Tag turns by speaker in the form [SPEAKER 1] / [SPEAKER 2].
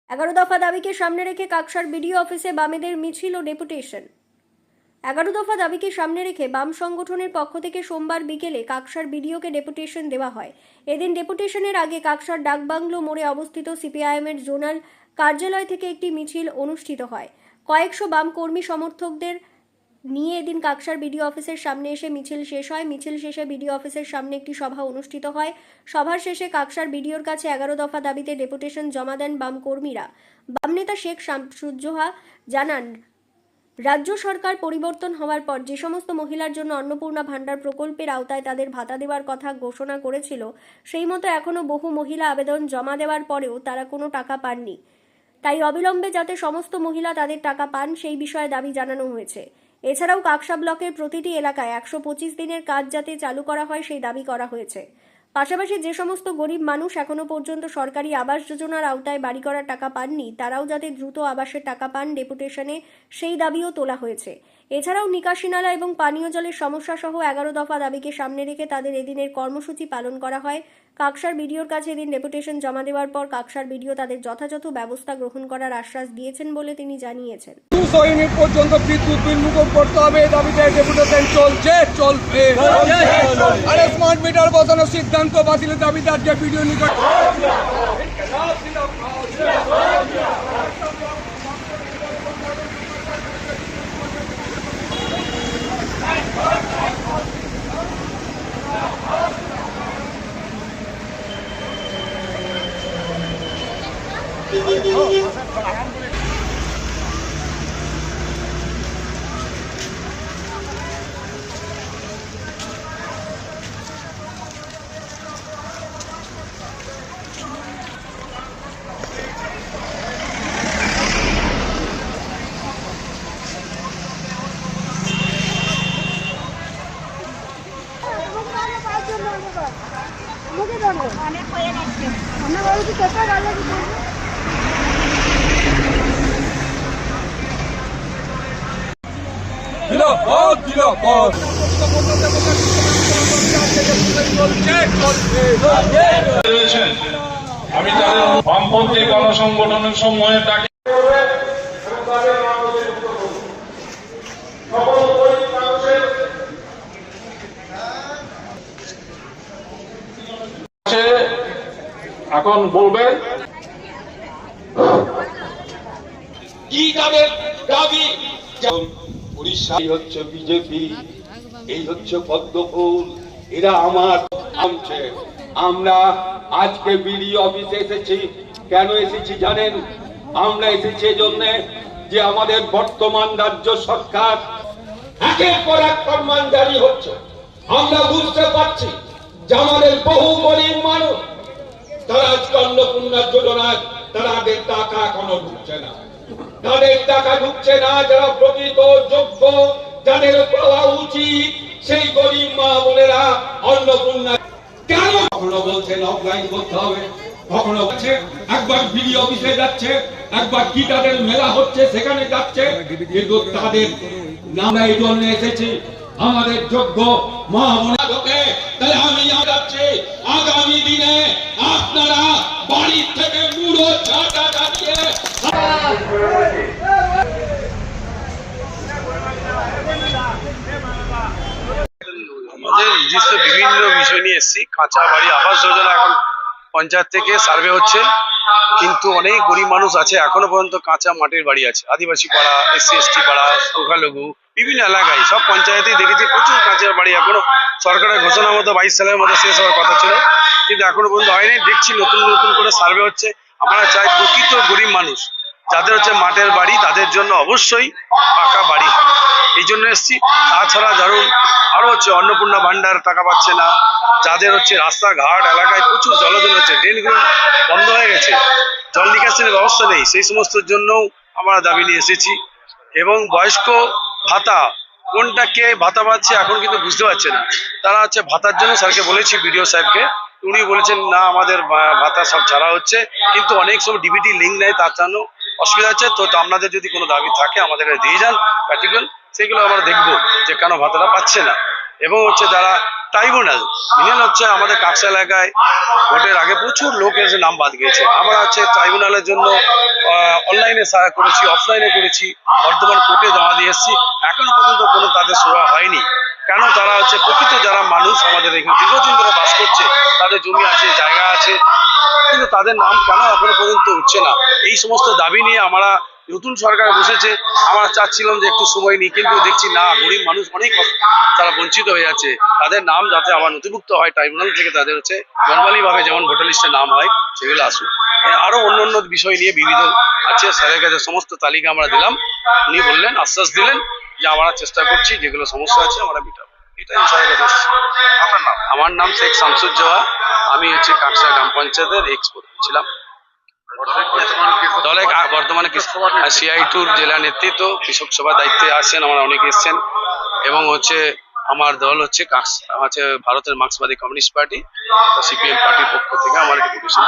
[SPEAKER 1] 11 দফা দাবিকে সামনে রেখে কাকসার বিডিও অফিসে বামেদের মিছিল ও ডেপুটেশন। 11 দফা দাবিকে সামনে রেখে বাম সংগঠনের পক্ষ থেকে সোমবার বিকেলে কাকসার বিডিওকে ডেপুটেশন দেওয়া হয়। এদিন ডেপুটেশনের আগে কাকসার ডাকবাংলো মোড়ে অবস্থিত সিপিআইএমের জোনাল কার্যালয় থেকে একটি মিছিল অনুষ্ঠিত হয়। কয়েকশো বাম কর্মী সমর্থকদের নিয়ে এদিন কাকসার বিডিও অফিসের সামনে এসে মিছিল শেষ হয়। মিছিল শেষে বিডিও অফিসের সামনে একটি সভা অনুষ্ঠিত হয়। সভার শেষে কাকসার বিডিওর কাছে 11 দফা দাবিতে ডেপুটেশন জমা দেন বাম কর্মীরা। বাম নেতা শেখ শামসুজ্জোহা জানান, রাজ্য সরকার পরিবর্তন হওয়ার পর যে সমস্ত মহিলার জন্য অন্নপূর্ণা ভাণ্ডার প্রকল্পের আওতায় তাদের ভাতা দেওয়ার কথা ঘোষণা করেছিল, সেই মতো এখনও বহু মহিলা আবেদন জমা দেওয়ার পরেও তারা কোনো টাকা পাননি। তাই অবিলম্বে যাতে সমস্ত মহিলা তাদের টাকা পান সেই বিষয়ে দাবি জানানো হয়েছে। এছাড়াও কাকসা ব্লকের প্রতিটি এলাকায় 125 দিনের কাজ যাতে চালু করা হয় সেই দাবি করা হয়েছে। পাশাপাশি যে সমস্ত গরিব মানুষ এখনো পর্যন্ত সরকারি আবাস যোজনার আওতায় বাড়ি করার টাকা পাননি, তারাও যাতে দ্রুত আবাসের টাকা পান ডেপুটেশনে সেই দাবিও তোলা হয়েছে। এছাড়াও নিকাশি নালা এবং পানীয় জলের সমস্যা সহ 11 দফা দাবিকে সামনে রেখে তাদের এদিনের কর্মসূচি পালন করা হয়। কাকসার বিডিওর কাছে এদিন ডেপুটেশন জমা দেওয়ার পর কাকসার বিডিও তাদের যথাযথ ব্যবস্থা গ্রহণ করার আশ্বাস দিয়েছেন বলে তিনি জানিয়েছেন।
[SPEAKER 2] 200 ইউনিট পর্যন্ত বিদ্যুৎ বিল মুকুব করতে হবে, এই দাবিতে ডেপুটেশন চলবে। আর স্মার্ট মিটার বসানোর সিদ্ধান্ত বাতিলের দাবিতে আজকে বিডিও নিকট
[SPEAKER 3] আমি তাদের বামপন্থী গণসংগঠনের সমূহের ডাকে এখন বলবেন
[SPEAKER 4] কি তাদের দাবি। উড়িষ্যায় হচ্ছে বিজেপি, এই হচ্ছে পদ্মফুল, এরা আমার আমছে। আমরা আজকে বিডিও অফিসে এসেছি। কেন এসেছি জানেন? আমরা এসেছি এজন্য যে আমাদের বর্তমান রাজ্য সরকার একের পর এক ফরমান জারি হচ্ছে। আমরা বুঝতে পারছি যে আমাদের বহু গরিব মানুষ তারা আজকে অন্নপূর্ণা যোজনায় তাদের টাকা এখনো ঢুকছে না, তাদের টাকা ঢুকছে না। যারা প্রকৃত যোগ্য, যাদের পাওয়া উচিত, সেই গরিব মা বোনেরা অন্নপূর্ণা কেন কখনো বলছেন অফলাইন করতে হবে, কখনো বলছে একবার বিডিও অফিসে যাচ্ছে, একবার কি তাদের মেলা হচ্ছে সেখানে যাচ্ছে, কিন্তু তাদের নামে এই জন্য এসেছি আমাদের যোগ্য মা বোনেরা ঢোকে। তাহলে আমি যাচ্ছি আগামী দিনে আপনারা বাড়ির থেকে মুড়ো ছাটা দিয়ে
[SPEAKER 5] আমাদের নিজস্ব বিভিন্ন বিষয় নিয়ে এসেছি। কাঁচা বাড়ি আবাস যোজনা এখন পঞ্চায়েত থেকে সার্ভে হচ্ছে, কিন্তু অনেক গরিব মানুষ আছে এখনো পর্যন্ত কাঁচা মাটির বাড়ি আছে। আদিবাসী পাড়া, SC/ST পাড়া, সংখ্যালঘু বিভিন্ন এলাকায় সব পঞ্চায়েতেই দেখেছি প্রচুর কাঁচা বাড়ি এখনো সরকারের ঘোষণা মতো 22 সালের মধ্যে শেষ হওয়ার কথা ছিল, কিন্তু এখনো পর্যন্ত হয়নি। দেখছি নতুন নতুন করে সার্ভে হচ্ছে। আমরা চাই প্রকৃত গরিব মানুষ যাদের হচ্ছে মাটির বাড়ি, তাদের জন্য অবশ্যই পাকা বাড়ি, এই জন্য এসছি। তাছাড়া ধরুন আরো হচ্ছে অন্নপূর্ণা ভান্ডার টাকা পাচ্ছে না, যাদের হচ্ছে রাস্তাঘাট এলাকায় প্রচুর জলজল হচ্ছে, ড্রেনগুলো বন্ধ হয়ে গেছে, জল নিকাশের ব্যবস্থা নেই, সেই সমস্ত জন্যও আমরা দাবি নিয়ে এসেছি। এবং বয়স্ক ভাতা কোনটা কে ভাতা পাচ্ছে এখন কিন্তু বুঝতে পারছে না। তারা হচ্ছে ভাতার জন্য স্যারকে বলেছি, বিডিও সাহেবকে, উনি বলেছেন না আমাদের ভাতা সব ছাড়া হচ্ছে, কিন্তু অনেক সময় ডিবিটি লিঙ্ক নেই, তার জন্য অসুবিধা হচ্ছে। তো আপনাদের যদি কোনো দাবি থাকে আমাদের দিয়ে যান প্র্যাকটিক্যাল, সেগুলো আমরা দেখবো যে কেন ভাতাটা পাচ্ছে না। এবং হচ্ছে যারা ট্রাইব্যুনাল হচ্ছে আমাদের কাকসা এলাকায় ভোটের আগে প্রচুর লোক এসে নাম বাদ গিয়েছে। আমরা হচ্ছে ট্রাইব্যুনালের জন্য অনলাইনে করেছি, অফলাইনে করেছি, বর্ধমান কোর্টে জমা দিয়ে এসেছি, এখনো পর্যন্ত কোনো তাদের সুরা হয়নি। কেন? তারা হচ্ছে প্রকৃত যারা মানুষ আমাদের এখানে দীর্ঘদিন ধরে বাস করছে, তাদের জমি আছে, জায়গা আছে, কিন্তু তাদের নাম কেন এখনো পর্যন্ত উঠছে না? এই সমস্ত দাবি নিয়ে আমরা, নতুন সরকার বসেছে, আমরা চাচ্ছিলাম যে একটু সময় নিই, কিন্তু দেখছি না, গরিব মানুষ অনেক তারা বঞ্চিত হয়ে যাচ্ছে। তাদের নাম যাতে আবার নথিভুক্ত হয় ট্রাইব্যুনাল থেকে, তাদের হচ্ছে নর্মালি ভাবে যেমন ভোটার লিস্টে নাম হয় সেগুলো আসুক। আরো অন্য বিষয় নিয়ে বিবিধ আছে, স্যারের কাছে সমস্ত তালিকা আমরা দিলাম, উনি বললেন, আশ্বাস দিলেন যে আমরা চেষ্টা করছি, যেগুলো সমস্যা আছে আমরা মেটাবো। এটাই স্যারের কাছে। আমার নাম শেখ শামসুজ্জোহা, আমি হচ্ছে কাকসা গ্রাম পঞ্চায়েতের ছিলাম। দলে বর্তমানে CI2 জেলা নেতৃত্ব, কৃষক সভা দায়িত্বে আছেন, আমরা অনেকে এসছেন, এবং হচ্ছে আমার দল হচ্ছে ভারতের মার্ক্সবাদী কমিউনিস্ট পার্টি, CPM পার্টির পক্ষ থেকে আমার ডেপুটেশন।